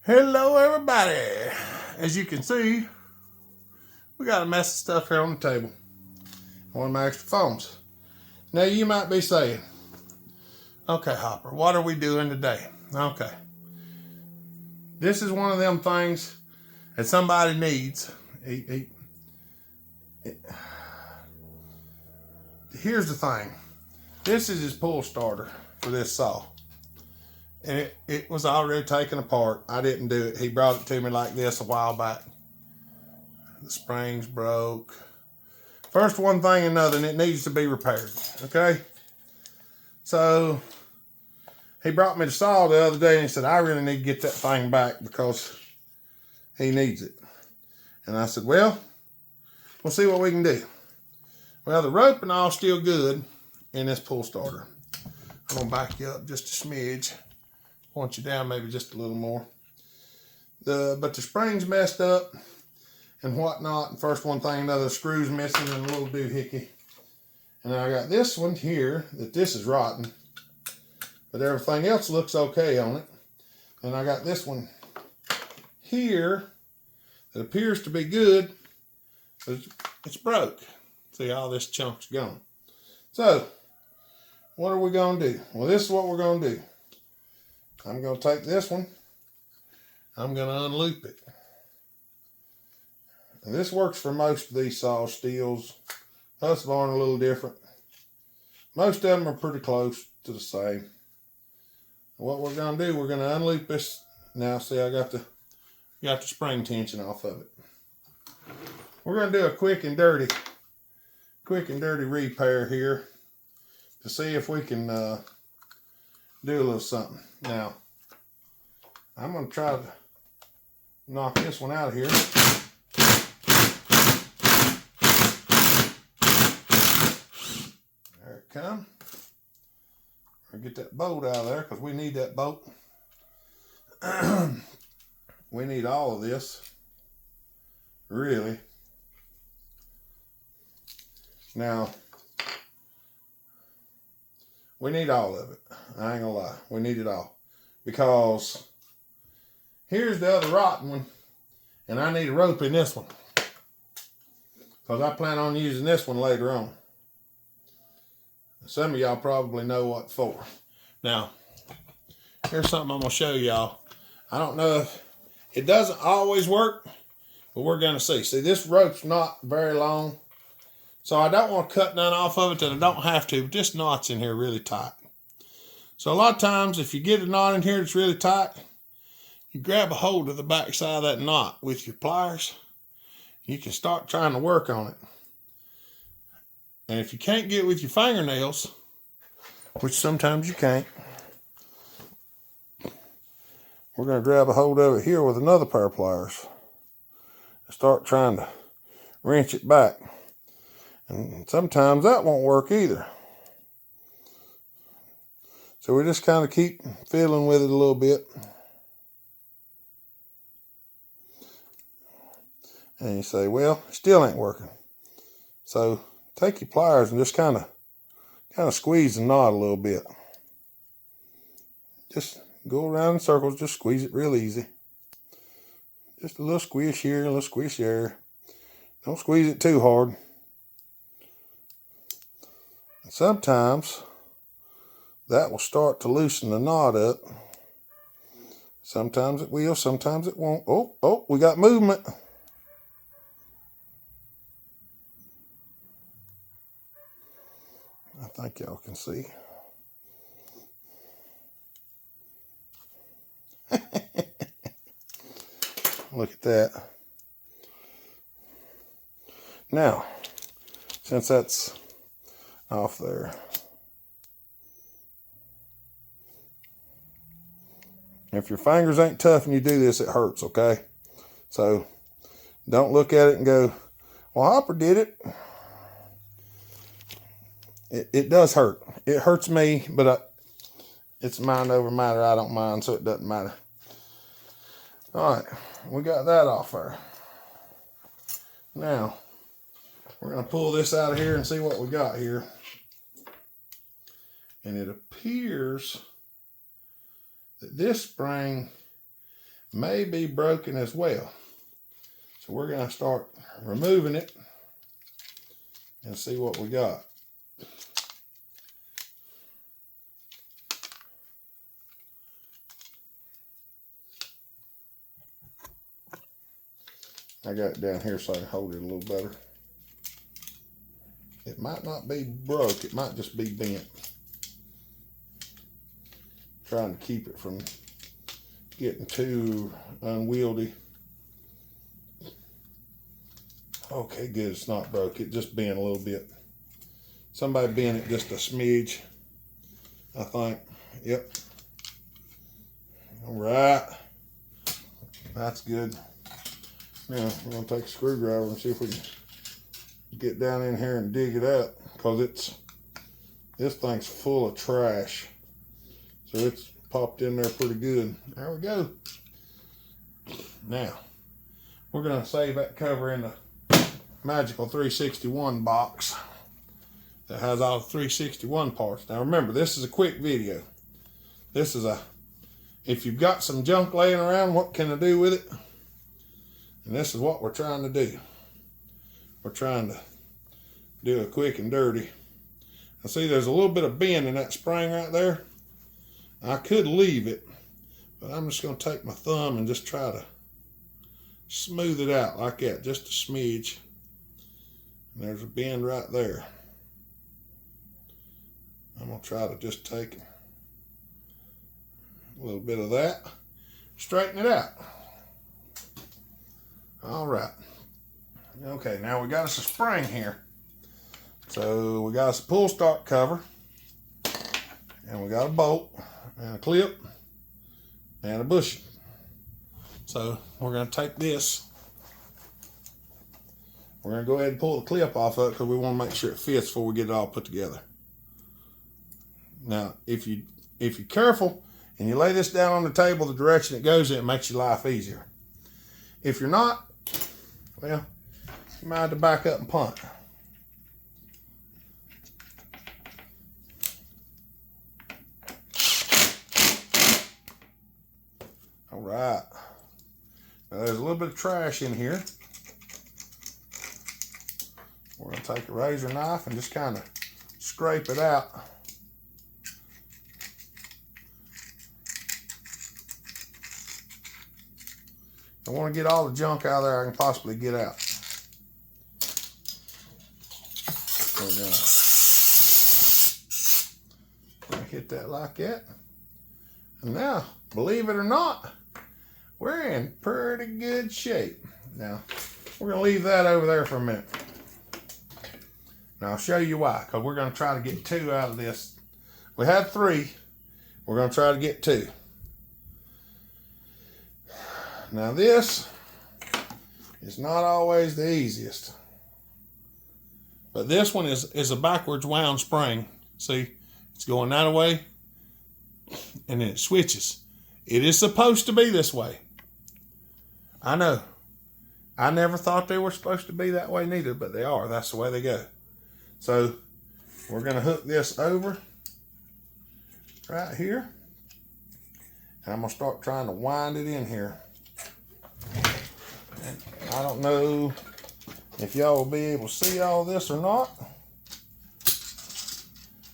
Hello everybody. As you can see, we got a mess of stuff here on the table. One of my extra phones. Now you might be saying, okay Hopper, what are we doing today? Okay. This is one of them things that somebody needs. Here's the thing. This is his pull starter for this saw. And it was already taken apart. I didn't do it. He brought it to me like this a while back. The springs broke. First one thing and another, and it needs to be repaired. Okay? So, he brought me the saw the other day and he said, I really need to get that thing back because he needs it. And I said, well, we'll see what we can do. Well, the rope and all still good in this pull starter. I'm going to back you up just a smidge. Point you down maybe just a little more. But the spring's messed up and whatnot. And first one thing, another screw's missing and a little doohickey. And I got this one here that this is rotten, but everything else looks okay on it. And I got this one here that appears to be good, but it's broke. See, all this chunk's gone. So, what are we going to do? Well, this is what we're going to do. I'm going to take this one. I'm going to unloop it. And this works for most of these saw Stihls. Husqvarna a little different. Most of them are pretty close to the same. What we're going to do, we're going to unloop this. Now, see, I got the spring tension off of it. We're going to do a quick and dirty repair here to see if we can do a little something. Now, I'm going to try to knock this one out of here. There it comes. I'll get that bolt out of there because we need that bolt. We need all of this, really. Now, we need all of it. I ain't gonna lie. We need it all. Because here's the other rotten one. And I need a rope in this one. Because I plan on using this one later on. Some of y'all probably know what for. Now, here's something I'm gonna show y'all. I don't know if it doesn't always work, but we're gonna see. See, this rope's not very long. So I don't want to cut none off of it that I don't have to, but this knot's in here really tight. So a lot of times if you get a knot in here that's really tight, you grab a hold of the back side of that knot with your pliers. You can start trying to work on it. And if you can't get it with your fingernails, which sometimes you can't, we're going to grab a hold of it here with another pair of pliers and start trying to wrench it back. And sometimes that won't work either. So we just kind of keep fiddling with it a little bit. And you say, well, it still ain't working. So take your pliers and just kind of squeeze the knot a little bit. Just go around in circles, just squeeze it real easy. Just a little squish here, a little squish there. Don't squeeze it too hard. Sometimes that will start to loosen the knot up. Sometimes it will, sometimes it won't. Oh, we got movement. I think y'all can see. Look at that. Now, since that's off there. If your fingers ain't tough and you do this, it hurts, okay? So don't look at it and go, well, Hopper did it. It does hurt. It hurts me, but it's mind over matter. I don't mind, so it doesn't matter. All right, we got that off there. Now, we're going to pull this out of here and see what we got here. And it appears that this spring may be broken as well. So we're going to start removing it and see what we got. I got it down here so I can hold it a little better. It might not be broke, it might just be bent. Trying to keep it from getting too unwieldy. Okay, good, it's not broke, it just bent a little bit. Somebody bent it just a smidge, I think. Yep. All right, that's good. Now we're gonna take a screwdriver and see if we can get down in here and dig it out, because this thing's full of trash. So it's popped in there pretty good. There we go. Now we're gonna save that cover in the Magical 361 box that has all the 361 parts. Now remember, this is a quick video. This is if you've got some junk laying around, what can I do with it? And this is what we're trying to do. We're trying to do a quick and dirty. I see there's a little bit of bend in that spring right there. I could leave it, but I'm just going to take my thumb and just try to smooth it out like that, just a smidge. And there's a bend right there. I'm going to try to just take a little bit of that, straighten it out. All right. Okay, now we got us a spring here. So we got us a pull start cover, and we got a bolt and a clip and a bushing. So we're going to take this. We're going to go ahead and pull the clip off of it because we want to make sure it fits before we get it all put together. Now, if you're careful and you lay this down on the table the direction it goes in, it makes your life easier. If you're not, well, you might have to back up and punt. All right. Now there's a little bit of trash in here. We're going to take a razor knife and just kind of scrape it out. I want to get all the junk out of there I can possibly get out. We're going to hit that like that. And now, believe it or not, we're in pretty good shape. Now, we're going to leave that over there for a minute. Now, I'll show you why, because we're going to try to get 2 out of this. We had 3. We're going to try to get 2. Now this is not always the easiest, but this one is a backwards wound spring. See, it's going that way and then it switches. It is supposed to be this way. I know. I never thought they were supposed to be that way neither, but they are. That's the way they go. So we're going to hook this over right here, and I'm going to start trying to wind it in here. I don't know if y'all will be able to see all this or not,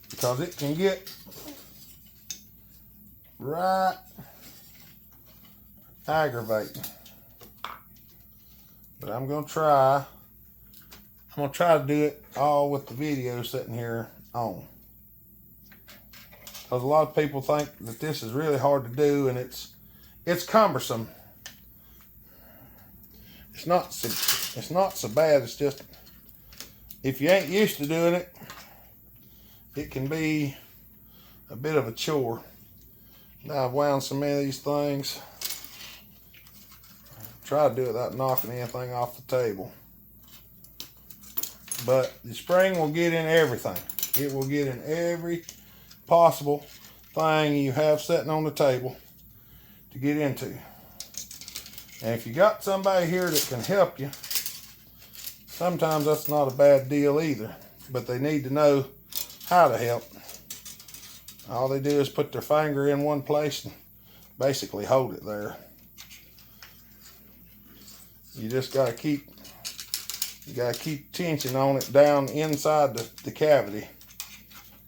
because it can get right aggravating. But I'm going to try to do it all with the video sitting here on. Because a lot of people think that this is really hard to do, and it's cumbersome. It's not so bad. It's just, if you ain't used to doing it, it can be a bit of a chore. Now I've wound so many of these things. Try to do it without knocking anything off the table. But the spring will get in everything. It will get in every possible thing you have sitting on the table to get into. And if you got somebody here that can help you, sometimes that's not a bad deal either. But they need to know how to help. All they do is put their finger in one place and basically hold it there. You just gotta keep tension on it down inside the cavity.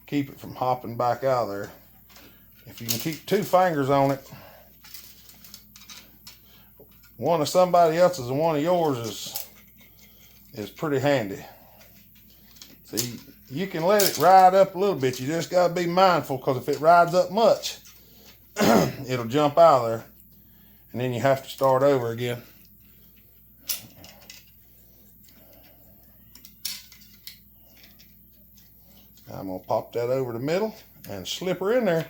Keep it from hopping back out of there. If you can keep 2 fingers on it, one of somebody else's and one of yours is pretty handy. See, you can let it ride up a little bit. You just gotta be mindful, because if it rides up much, it'll jump out of there, and then you have to start over again. I'm gonna pop that over the middle and slip her in there.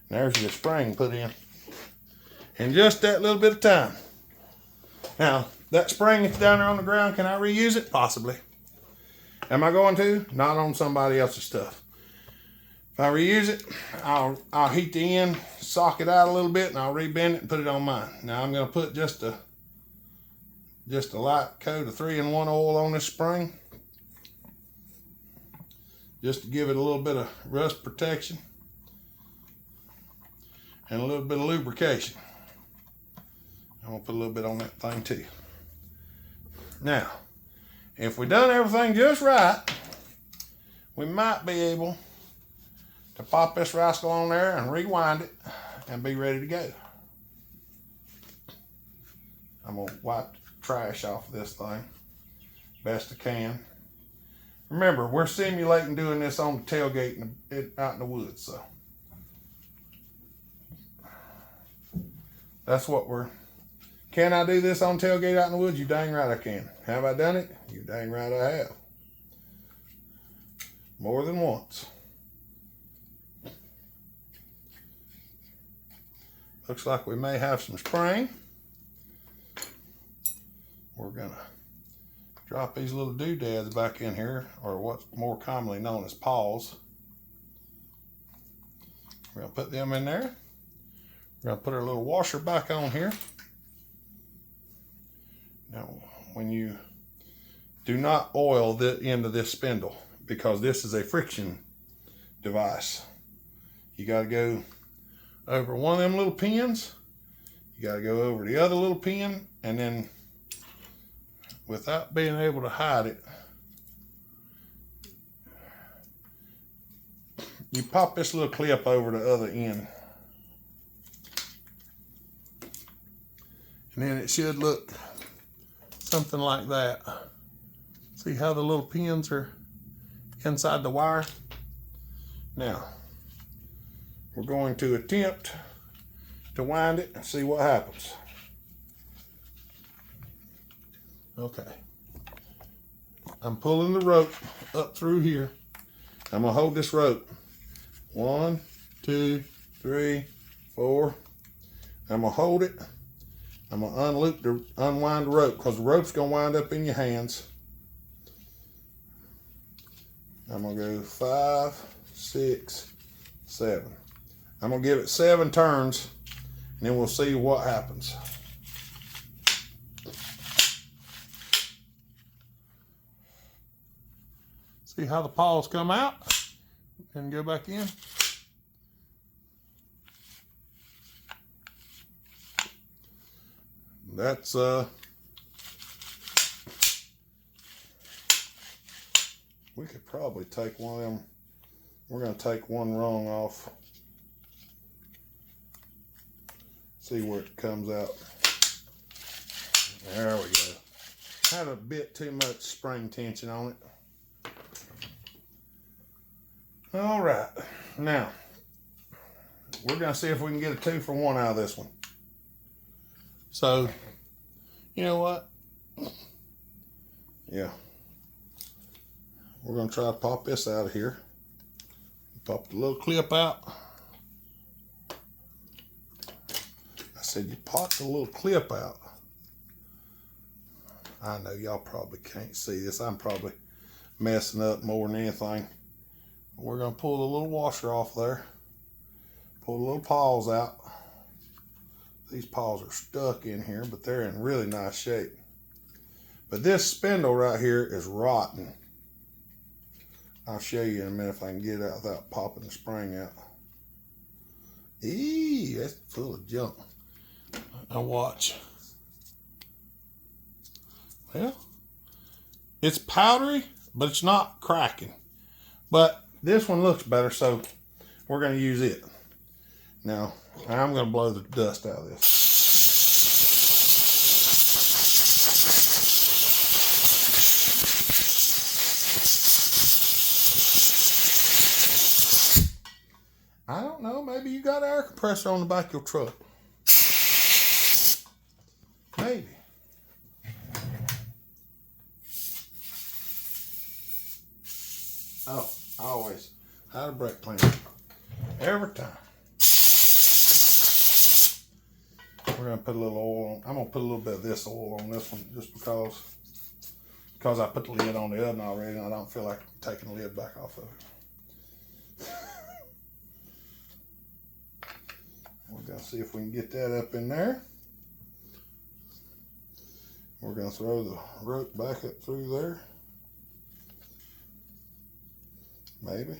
And there's your spring put in just that little bit of time. Now, that spring that's down there on the ground, can I reuse it? Possibly. Am I going to? Not on somebody else's stuff. If I reuse it, I'll heat the end, sock it out a little bit, and I'll rebend it and put it on mine. Now I'm gonna put just a light coat of 3-in-1 oil on this spring, just to give it a little bit of rust protection and a little bit of lubrication. I'm gonna put a little bit on that thing too. Now, if we done everything just right, we might be able to pop this rascal on there and rewind it and be ready to go. I'm gonna wipe the trash off of this thing best I can. Remember, we're simulating doing this on the tailgate out in the woods, so that's what we're. Can I do this on tailgate out in the woods? You dang right I can. Have I done it? You dang right I have. More than once. Looks like we may have some spring. We're gonna drop these little doodads back in here, or what's more commonly known as paws. We're gonna put them in there. We're gonna put our little washer back on here. Now, when you do not oil the end of this spindle, because this is a friction device, you got to go over one of them little pins, you got to go over the other little pin, and then without being able to hide it, you pop this little clip over the other end, and then it should look something like that. See how the little pins are inside the wire? Now, we're going to attempt to wind it and see what happens. Okay. I'm pulling the rope up through here. I'm gonna hold this rope. 1, 2, 3, 4. I'm gonna hold it. I'm gonna unwind the rope, because the rope's gonna wind up in your hands. I'm gonna go 5, 6, 7. I'm gonna give it 7 turns, and then we'll see what happens. See how the paws come out and go back in? That's we could probably take one of them. We're going to take one rung off. See where it comes out. There we go. Had a bit too much spring tension on it. All right, now we're going to see if we can get a 2 for 1 out of this one. So, you know what? Yeah. We're going to try to pop this out of here. Pop the little clip out. I said you pop the little clip out. I know y'all probably can't see this. I'm probably messing up more than anything. We're going to pull the little washer off there. Pull the little paws out. These paws are stuck in here, but they're in really nice shape. But this spindle right here is rotten. I'll show you in a minute if I can get it out without popping the spring out. Eee, that's full of junk. Now watch. Well, it's powdery, but it's not cracking. But this one looks better, so we're going to use it. Now, I'm going to blow the dust out of this. I don't know, maybe you got an air compressor on the back of your truck. Maybe. Oh, I always had a brake cleaner. Every time. We're going to put a little oil on. I'm going to put a little bit of this oil on this one just because I put the lid on the oven already and I don't feel like taking the lid back off of it. We're going to see if we can get that up in there. We're going to throw the rope back up through there. Maybe.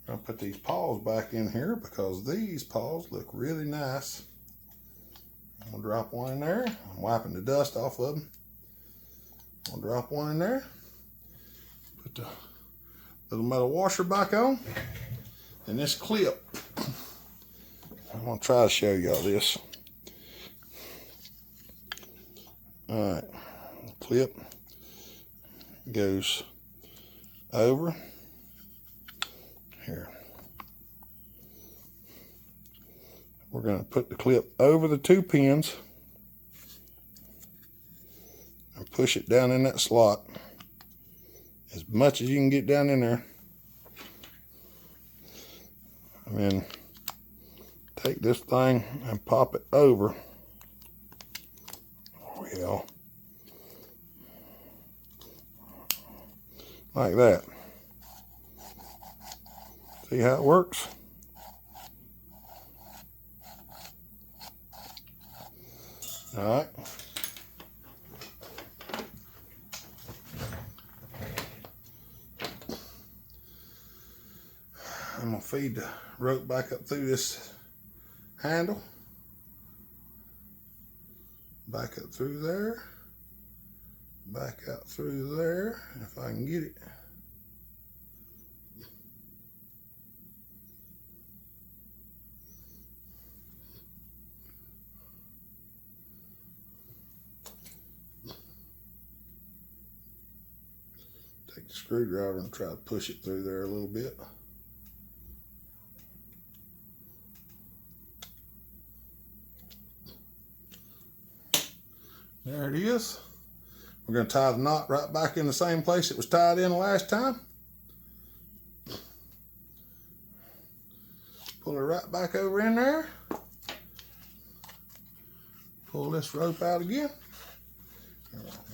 I'm going to put these paws back in here because these paws look really nice. I'm going to drop one in there. I'm wiping the dust off of them. I'll drop one in there. Put the little metal washer back on. And this clip, I'm going to try to show y'all this. Alright, clip goes over here. We're going to put the clip over the 2 pins and push it down in that slot as much as you can get down in there. And then take this thing and pop it over. Well, like that. See how it works? All right. I'm going to feed the rope back up through this handle. Back up through there. Back out through there, if I can get it. Take the screwdriver and try to push it through there a little bit. There it is. We're going to tie the knot right back in the same place it was tied in the last time. Pull it right back over in there. Pull this rope out again.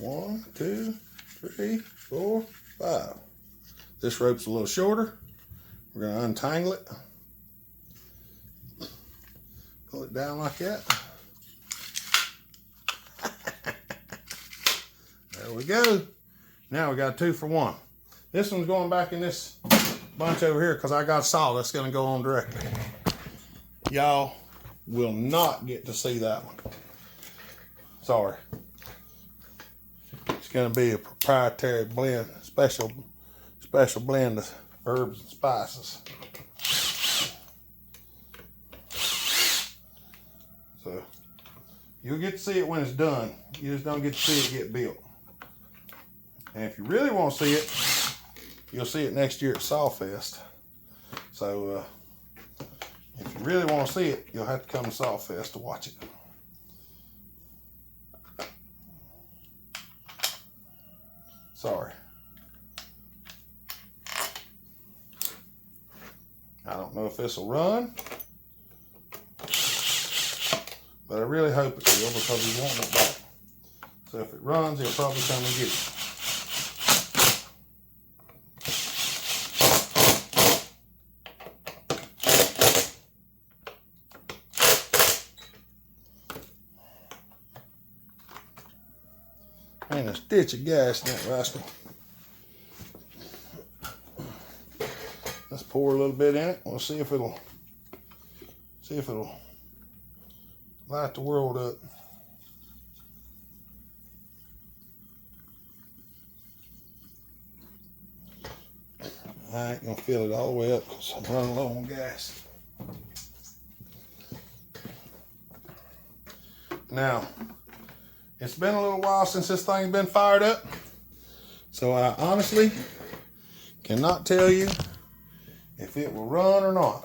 1, 2, 3, 4, 5. This rope's a little shorter. We're going to untangle it. Pull it down like that. There we go. Now we got a 2 for 1. This one's going back in this bunch over here because I got a saw that's going to go on directly. Y'all will not get to see that one. Sorry. It's going to be a proprietary blend, special blend of herbs and spices. So you'll get to see it when it's done. You just don't get to see it get built. And if you really want to see it, you'll see it next year at Sawfest. So if you really want to see it, you'll have to come to Sawfest to watch it. Sorry. I don't know if this will run, but I really hope it will because he's wanting it back. So if it runs, he'll probably come and get it. Ain't a stitch of gas in that rascal. Let's pour a little bit in it. We'll see if it'll See if it'll light the world up. I ain't gonna fill it all the way up because I'm running low on gas. Now, it's been a little while since this thing's been fired up, so I honestly cannot tell you if it will run or not.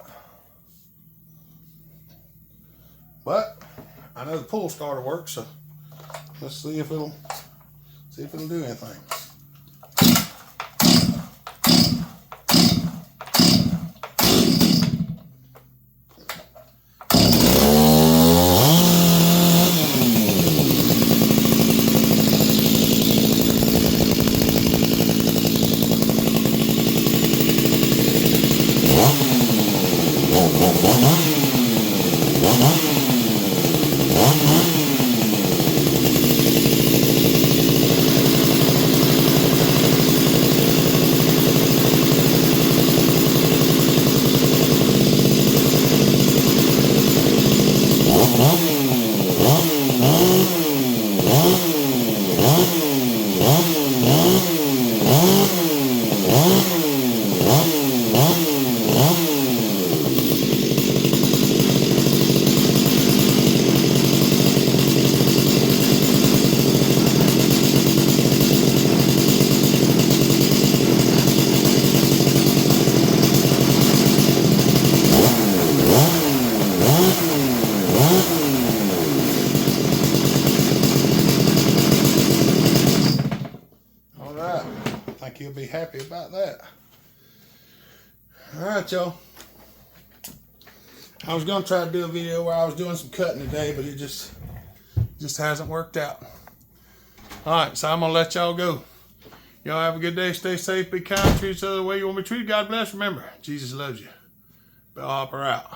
But I know the pull starter works, so let's see if it'll do anything. I think you'll be happy about that. All right, y'all. I was gonna try to do a video where I was doing some cutting today, but it just hasn't worked out. All right, so I'm gonna let y'all go. Y'all have a good day. Stay safe. Be kind. Treat each other the way you want to be treated. God bless. Remember, Jesus loves you. Bill Hopper out.